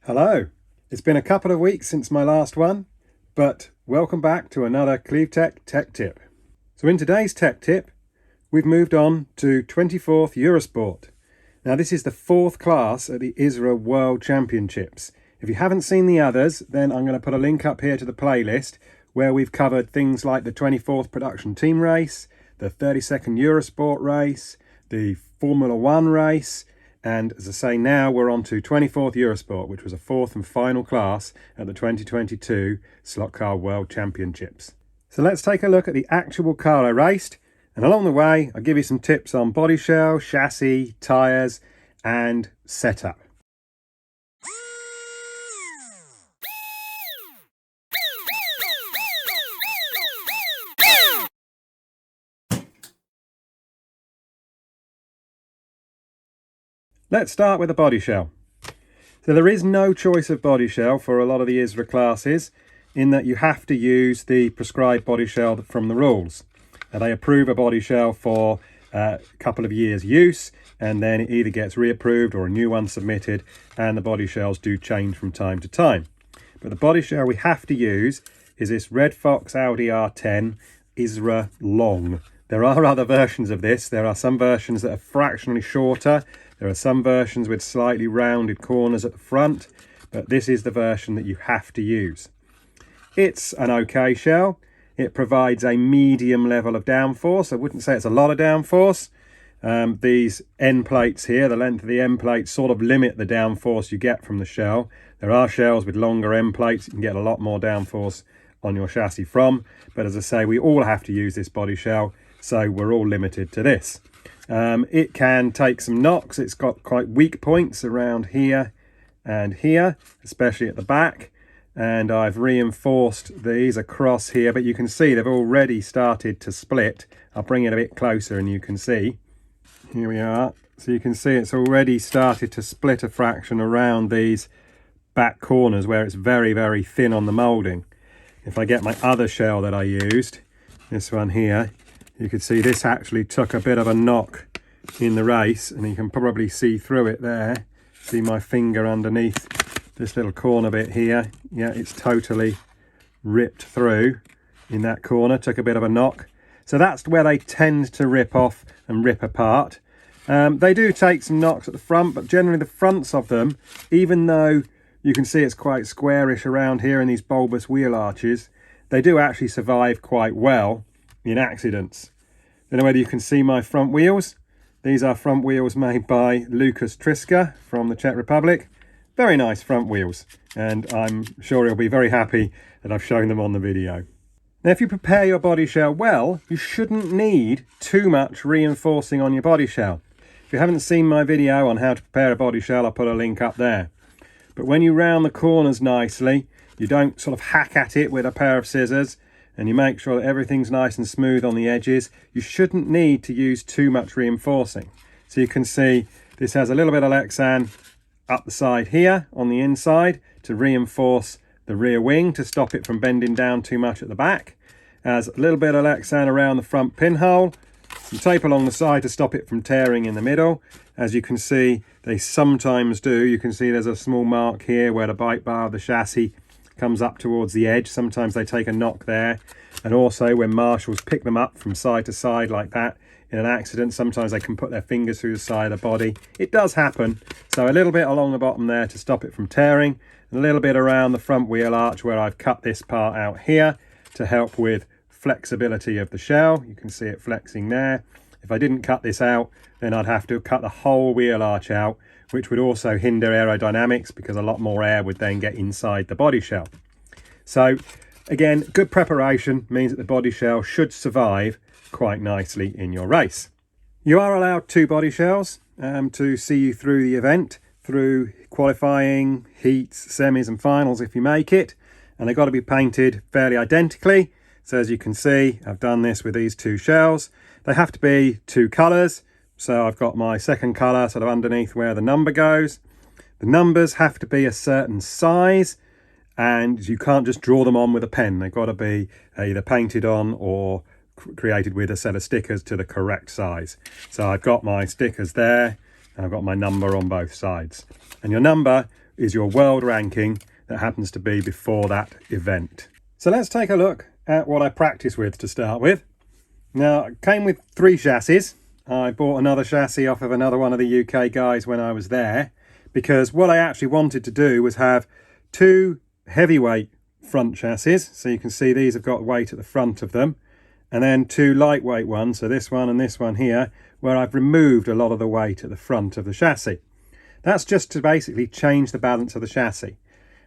Hello, it's been a couple of weeks since my last one, but welcome back to another CleaveTech tech tip. So in today's tech tip, we've moved on to 24th EuroSport. Now this is the fourth class at the ISRA World Championships. If you haven't seen the others, then I'm going to put a link up here to the playlist where we've covered things like the 24th production team race, the 32nd EuroSport race, the Formula One race, and as I say now, we're on to 24th EuroSport, which was a fourth and final class at the 2022 Slot Car World Championships. So let's take a look at the actual car I raced, and along the way, I'll give you some tips on bodyshell, chassis, tyres, and setup. Let's start with the bodyshell. So there is no choice of bodyshell for a lot of the ISRA classes, in that you have to use the prescribed bodyshell from the rules. They approve a bodyshell for a couple of years use, and then it either gets reapproved or a new one submitted, and the bodyshells do change from time to time. But the bodyshell we have to use is this Red Fox Audi R10 ISRA Long. There are other versions of this. There are some versions that are fractionally shorter. There are some versions with slightly rounded corners at the front, but this is the version that you have to use. It's an okay shell. It provides a medium level of downforce. I wouldn't say it's a lot of downforce. These end plates here, the length of the end plates, sort of limit the downforce you get from the shell. There are shells with longer end plates you can get a lot more downforce on your chassis from, but as I say, we all have to use this body shell, so we're all limited to this. It can take some knocks. It's got quite weak points around here and here, especially at the back, and I've reinforced these across here, but you can see they've already started to split. I'll bring it a bit closer and you can see. Here we are. So you can see it's already started to split a fraction around these back corners where it's very, very thin on the moulding. If I get my other shell that I used, this one here, you can see this actually took a bit of a knock in the race, and you can probably see through it there. See my finger underneath this little corner bit here. Yeah, it's totally ripped through in that corner, took a bit of a knock. So that's where they tend to rip off and rip apart. They do take some knocks at the front, but generally the fronts of them, even though you can see it's quite squarish around here in these bulbous wheel arches, they do actually survive quite well in accidents. I don't know whether you can see my front wheels. These are front wheels made by Lucas Triska from the Czech Republic. Very nice front wheels, and I'm sure he'll be very happy that I've shown them on the video. Now, if you prepare your body shell well, you shouldn't need too much reinforcing on your body shell. If you haven't seen my video on how to prepare a body shell, I'll put a link up there. But when you round the corners nicely, you don't sort of hack at it with a pair of scissors, and you make sure that everything's nice and smooth on the edges, you shouldn't need to use too much reinforcing. So you can see this has a little bit of Lexan up the side here on the inside to reinforce the rear wing to stop it from bending down too much at the back. Has a little bit of Lexan around the front pinhole, some tape along the side to stop it from tearing in the middle. As you can see, they sometimes do. You can see there's a small mark here where the bike bar of the chassis comes up towards the edge. Sometimes they take a knock there, and also when marshals pick them up from side to side like that in an accident, sometimes they can put their fingers through the side of the body. It does happen. So a little bit along the bottom there to stop it from tearing, and a little bit around the front wheel arch where I've cut this part out here to help with flexibility of the shell. You can see it flexing there. If I didn't cut this out, then I'd have to cut the whole wheel arch out, which would also hinder aerodynamics because a lot more air would then get inside the body shell. So again, good preparation means that the body shell should survive quite nicely in your race. You are allowed 2 body shells to see you through the event, through qualifying, heats, semis and finals if you make it, and they've got to be painted fairly identically. So as you can see, I've done this with these 2 shells. They have to be 2 colours. So I've got my second colour sort of underneath where the number goes. The numbers have to be a certain size, and you can't just draw them on with a pen. They've got to be either painted on or created with a set of stickers to the correct size. So I've got my stickers there, and I've got my number on both sides. And your number is your world ranking that happens to be before that event. So let's take a look at what I practice with to start with. Now, it came with 3 chassis. I bought another chassis off of another one of the UK guys when I was there, because what I actually wanted to do was have 2 heavyweight front chassis. So you can see these have got weight at the front of them, and then 2 lightweight ones, so this one and this one here, where I've removed a lot of the weight at the front of the chassis. That's just to basically change the balance of the chassis.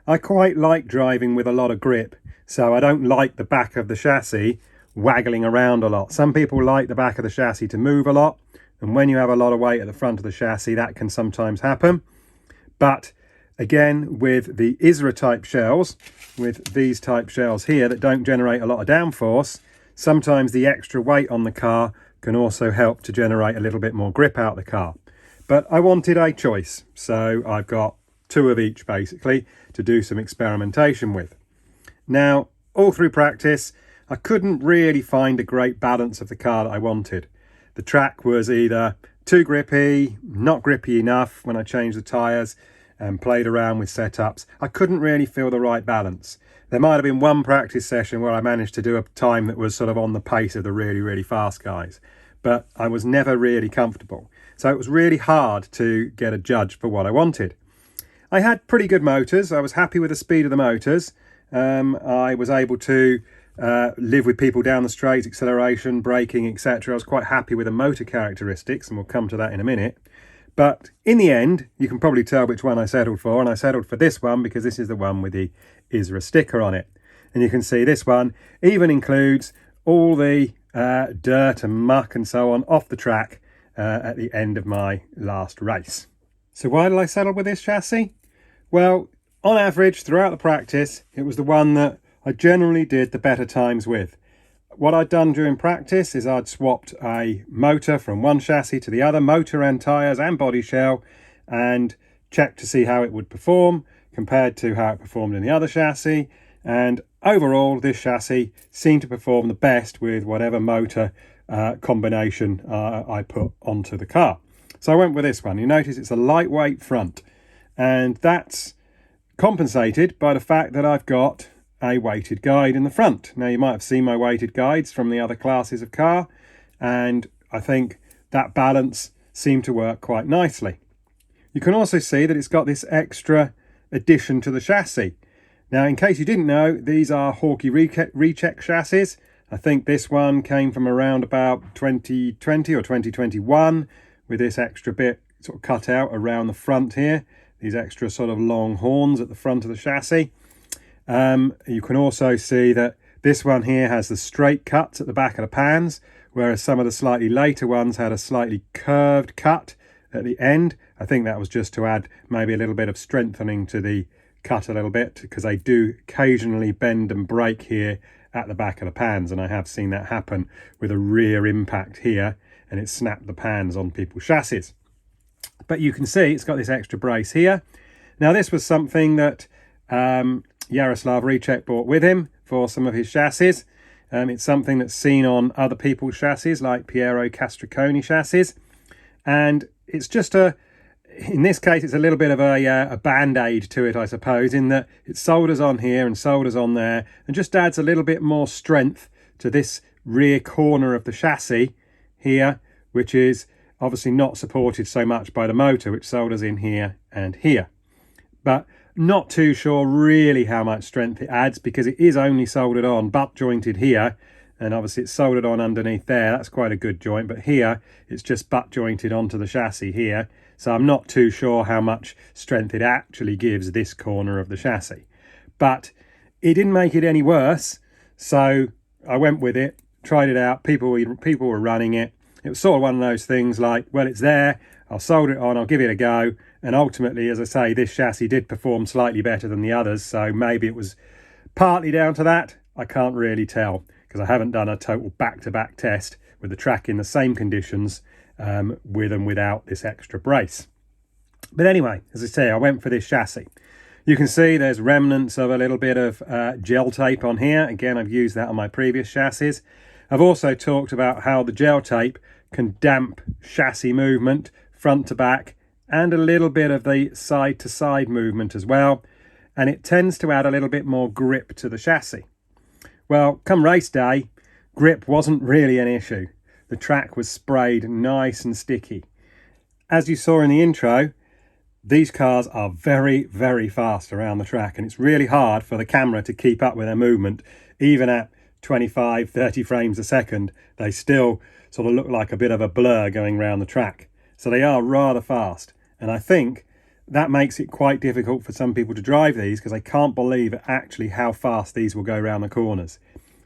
I quite like driving with a lot of grip, so I don't like the back of the chassis waggling around a lot. Some people like the back of the chassis to move a lot, and when you have a lot of weight at the front of the chassis, that can sometimes happen. But again, with the ISRA type shells, with these type shells here that don't generate a lot of downforce, sometimes the extra weight on the car can also help to generate a little bit more grip out the car. But I wanted a choice, so I've got 2 of each basically to do some experimentation with. Now, all through practice, I couldn't really find a great balance of the car that I wanted. The track was either too grippy, not grippy enough when I changed the tyres and played around with setups. I couldn't really feel the right balance. There might have been one practice session where I managed to do a time that was sort of on the pace of the really, really fast guys, but I was never really comfortable. So it was really hard to get a judge for what I wanted. I had pretty good motors. I was happy with the speed of the motors. I was able to live with people down the straight, acceleration, braking, etc. I was quite happy with the motor characteristics, and we'll come to that in a minute. But in the end, you can probably tell which one I settled for, and I settled for this one because this is the one with the ISRA sticker on it. And you can see this one even includes all the dirt and muck and so on off the track at the end of my last race. So why did I settle with this chassis? Well, on average, throughout the practice, it was the one that I generally did the better times with. What I'd done during practice is I'd swapped a motor from one chassis to the other, motor and tyres and body shell, and checked to see how it would perform compared to how it performed in the other chassis. And overall, this chassis seemed to perform the best with whatever motor combination I put onto the car. So I went with this one. You notice it's a lightweight front, and that's compensated by the fact that I've got a weighted guide in the front. Now, you might have seen my weighted guides from the other classes of car, and I think that balance seemed to work quite nicely. You can also see that it's got this extra addition to the chassis. Now, in case you didn't know, these are Hawkey recheck chassis. I think this one came from around about 2020 or 2021 with this extra bit sort of cut out around the front here, these extra sort of long horns at the front of the chassis. You can also see that this one here has the straight cuts at the back of the pans, whereas some of the slightly later ones had a slightly curved cut at the end. I think that was just to add maybe a little bit of strengthening to the cut a little bit, because they do occasionally bend and break here at the back of the pans, and I have seen that happen with a rear impact here, and it snapped the pans on people's chassis. But you can see it's got this extra brace here. Now, this was something that Yaroslav Recheck brought with him for some of his chassis. It's something that's seen on other people's chassis, like Piero Castriconi chassis, and it's just in this case, it's a little bit of a band-aid to it, I suppose, in that it solders on here and solders on there, and just adds a little bit more strength to this rear corner of the chassis here, which is obviously not supported so much by the motor, which solders in here and here. But not too sure really how much strength it adds, because it is only soldered on, butt jointed here, and obviously it's soldered on underneath there. That's quite a good joint, but here it's just butt jointed onto the chassis here. So I'm not too sure how much strength it actually gives this corner of the chassis. But it didn't make it any worse, so I went with it, tried it out. People were running it. It was sort of one of those things like, well, it's there, I'll solder it on, I'll give it a go. And ultimately, as I say, this chassis did perform slightly better than the others, so maybe it was partly down to that. I can't really tell, because I haven't done a total back-to-back test with the track in the same conditions with and without this extra brace. But anyway, as I say, I went for this chassis. You can see there's remnants of a little bit of gel tape on here. Again, I've used that on my previous chassis. I've also talked about how the gel tape can damp chassis movement front to back and a little bit of the side to side movement as well, and it tends to add a little bit more grip to the chassis. Well, come race day, grip wasn't really an issue. The track was sprayed nice and sticky. As you saw in the intro, these cars are very, very fast around the track, and it's really hard for the camera to keep up with their movement. Even at 25, 30 frames a second, they still sort of look like a bit of a blur going around the track. So they are rather fast, and I think that makes it quite difficult for some people to drive these, because they can't believe actually how fast these will go around the corners.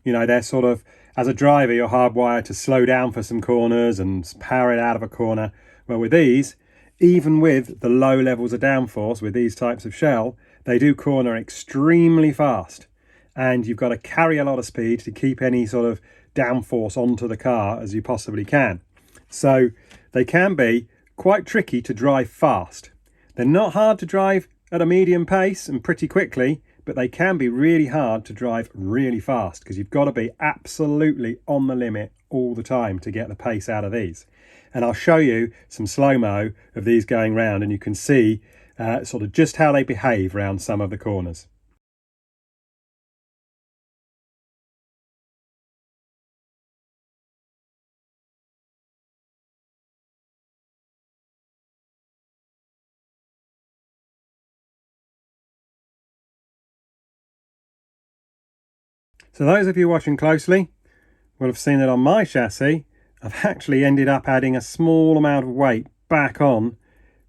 You know, they're sort of, as a driver, you're hardwired to slow down for some corners and power it out of a corner. Well, with these, even with the low levels of downforce with these types of shell, they do corner extremely fast, and you've got to carry a lot of speed to keep any sort of downforce onto the car as you possibly can. So they can be quite tricky to drive fast. They're not hard to drive at a medium pace and pretty quickly, but they can be really hard to drive really fast, because you've got to be absolutely on the limit all the time to get the pace out of these. And I'll show you some slow-mo of these going round, and you can see sort of just how they behave around some of the corners. So those of you watching closely will have seen that on my chassis, I've actually ended up adding a small amount of weight back on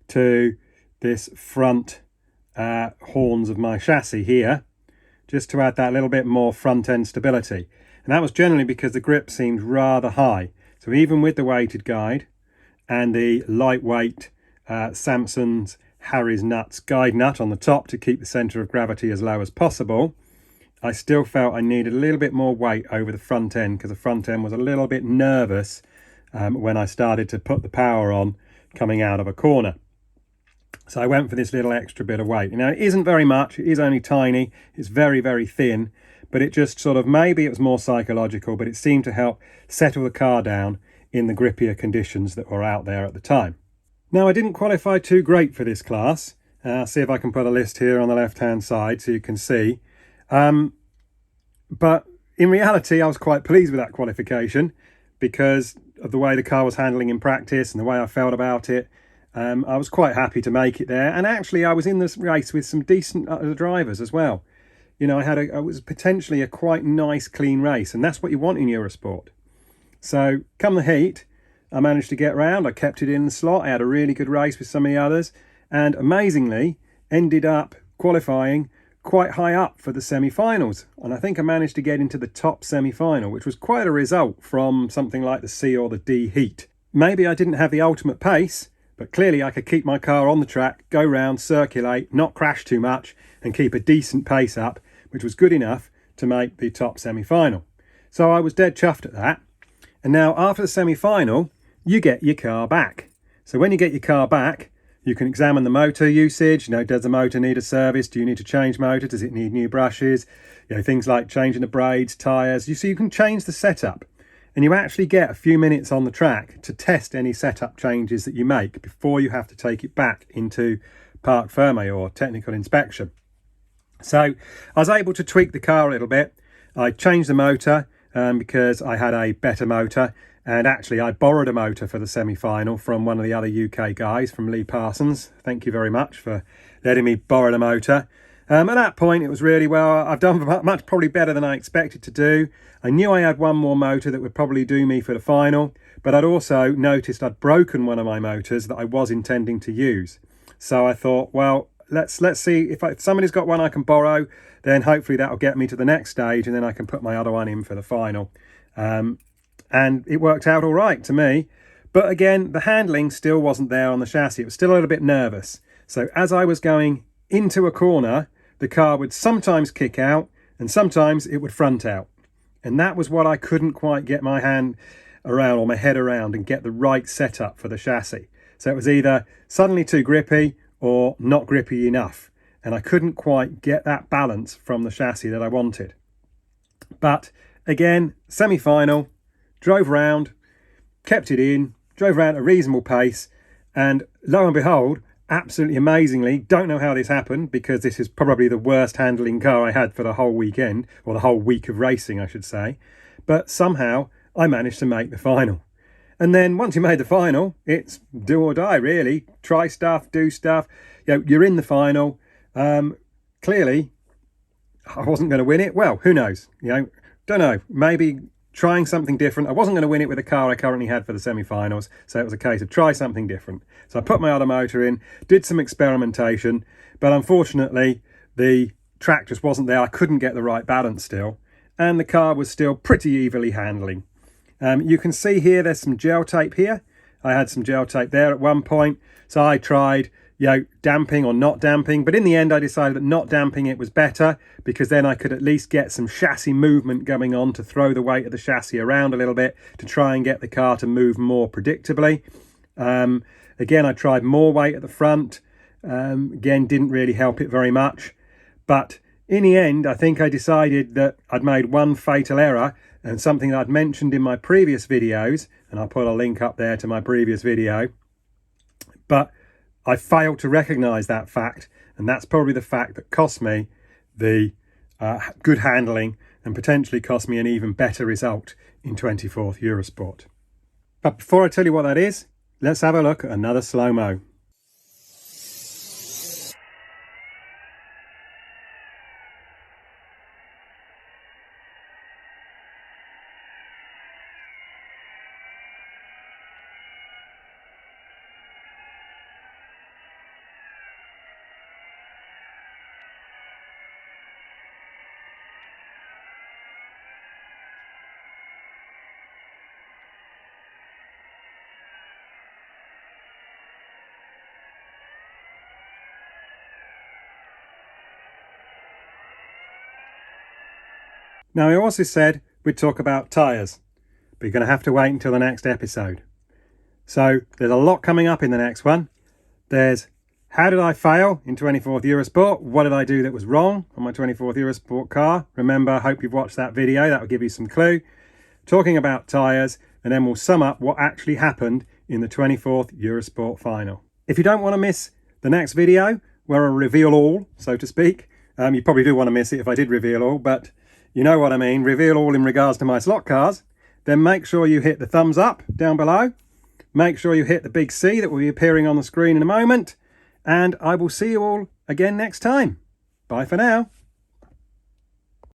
to this front horns of my chassis here, just to add that little bit more front end stability. And that was generally because the grip seemed rather high. So even with the weighted guide and the lightweight Samson's Harry's Nuts guide nut on the top to keep the centre of gravity as low as possible, I still felt I needed a little bit more weight over the front end, because the front end was a little bit nervous when I started to put the power on coming out of a corner. So I went for this little extra bit of weight. Now, it isn't very much, it is only tiny, it's very, very thin, but it just sort of, maybe it was more psychological, but it seemed to help settle the car down in the grippier conditions that were out there at the time. Now, I didn't qualify too great for this class. I'll see if I can put a list here on the left-hand side so you can see. But in reality, I was quite pleased with that qualification, because of the way the car was handling in practice and the way I felt about it. I was quite happy to make it there, and actually I was in this race with some decent drivers as well. You know, it was potentially a quite nice clean race, and that's what you want in EuroSport. So come the heat, I managed to get round. I kept it in the slot. I had a really good race with some of the others, and amazingly ended up qualifying quite high up for the semi-finals, and I think I managed to get into the top semi-final, which was quite a result from something like the C or the D heat. Maybe I didn't have the ultimate pace, but clearly I could keep my car on the track, go round, circulate, not crash too much, and keep a decent pace up, which was good enough to make the top semi-final. So I was dead chuffed at that. And now after the semi-final, you get your car back. So when you get your car back, you can examine the motor usage. You know, does the motor need a service? Do you need to change motor? Does it need new brushes? You know, things like changing the braids, tyres. So you can change the setup, and you actually get a few minutes on the track to test any setup changes that you make before you have to take it back into parc fermé or technical inspection. So I was able to tweak the car a little bit. I changed the motor because I had a better motor. And actually, I borrowed a motor for the semi-final from one of the other UK guys, from Lee Parsons. Thank you very much for letting me borrow the motor. At that point, it was really well. I've done much probably better than I expected to do. I knew I had one more motor that would probably do me for the final, but I'd also noticed I'd broken one of my motors that I was intending to use. So I thought, well, let's see if somebody's got one I can borrow, then hopefully that'll get me to the next stage, and then I can put my other one in for the final. And it worked out all right to me. But again, the handling still wasn't there on the chassis. It was still a little bit nervous. So as I was going into a corner, the car would sometimes kick out and sometimes it would front out. And that was what I couldn't quite get my hand around, or my head around, and get the right setup for the chassis. So it was either suddenly too grippy or not grippy enough. And I couldn't quite get that balance from the chassis that I wanted. But again, semi-final, drove round, kept it in, drove around at a reasonable pace, And lo and behold, absolutely amazingly, don't know how this happened, because this is probably the worst handling car I had for the whole weekend, or the whole week of racing, I should say. But somehow I managed to make the final. And then once you made the final, it's do or die, really. Try stuff, do stuff. You know, you're in the final. Clearly, I wasn't going to win it. Well, who knows? You know, don't know. Maybe trying something different. I wasn't going to win it with the car I currently had for the semi-finals, so it was a case of try something different. So I put my other motor in, did some experimentation, but unfortunately the track just wasn't there. I couldn't get the right balance still, and the car was still pretty evilly handling. You can see here there's some gel tape here. I had some gel tape there at one point, so I tried, you know, damping or not damping, but in the end I decided that not damping it was better, because then I could at least get some chassis movement going on to throw the weight of the chassis around a little bit to try and get the car to move more predictably. Again, I tried more weight at the front. Again, didn't really help it very much, but in the end I think I decided that I'd made one fatal error, and something that I'd mentioned in my previous videos, and I'll put a link up there to my previous video, but I failed to recognise that fact, and that's probably the fact that cost me the good handling and potentially cost me an even better result in 24th EuroSport. But before I tell you what that is, let's have a look at another slow-mo. Now, I also said we'd talk about tyres, but you're going to have to wait until the next episode. So there's a lot coming up in the next one. There's how did I fail in 24th EuroSport? What did I do that was wrong on my 24th EuroSport car? Remember, I hope you've watched that video. That will give you some clue. Talking about tyres, and then we'll sum up what actually happened in the 24th EuroSport final. If you don't want to miss the next video, where I reveal all, so to speak, you probably do want to miss it if I did reveal all, but you know what I mean, reveal all in regards to my slot cars, then make sure you hit the thumbs up down below. Make sure you hit the big C that will be appearing on the screen in a moment. And I will see you all again next time. Bye for now.